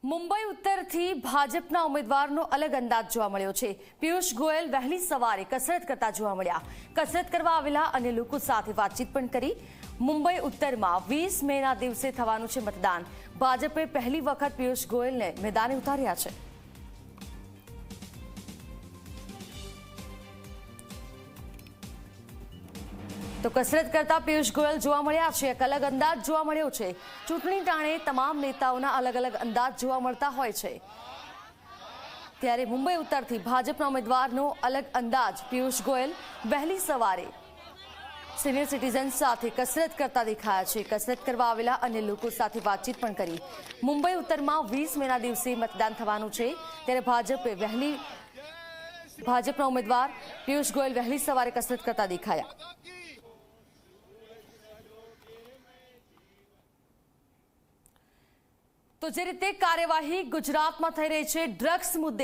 મુંબઈ ઉત્તરથી ભાજપના ઉમેદવારનો અલગ અંદાજ જોવા મળ્યો છે। પિયુષ ગોયલ વહેલી સવારે કસરત કરતા જોવા મળ્યા। કસરત કરવા આવેલા અન્ય લોકો સાથે વાતચીત પણ કરી। મુંબઈ ઉત્તરમાં 20 મેના દિવસે થવાનું છે મતદાન। ભાજપે પહેલી વખત પિયુષ ગોયલને મેદાને ઉતાર્યા છે। તો કસરત કરતા પિયુષ ગોયલ જોવા મળ્યા છે। એક અલગ અંદાજ જોવા મળ્યો છે। ચૂંટણી ટાણે તમામ નેતાઓના અલગ અલગ અંદાજ જોવા મળતા હોય છે, ત્યારે મુંબઈ ઉત્તરથી ભાજપના ઉમેદવારનો અલગ અંદાજ। પિયુષ ગોયલ વહેલી સવારે સિનિયર સિટીઝન સાથે કસરત કરતા દેખાયા છે। કસરત કરવા આવેલા અન્ય લોકો સાથે વાતચીત પણ કરી। મુંબઈ ઉત્તરમાં 20 મેના દિવસે મતદાન થવાનું છે, ત્યારે ભાજપના ઉમેદવાર પિયુષ ગોયલ વહેલી સવારે કસરત કરતા દેખાયા। તો જે રીતે કાર્યવાહી ગુજરાતમાં થઈ રહી છે ડ્રગ્સ મુદ્દે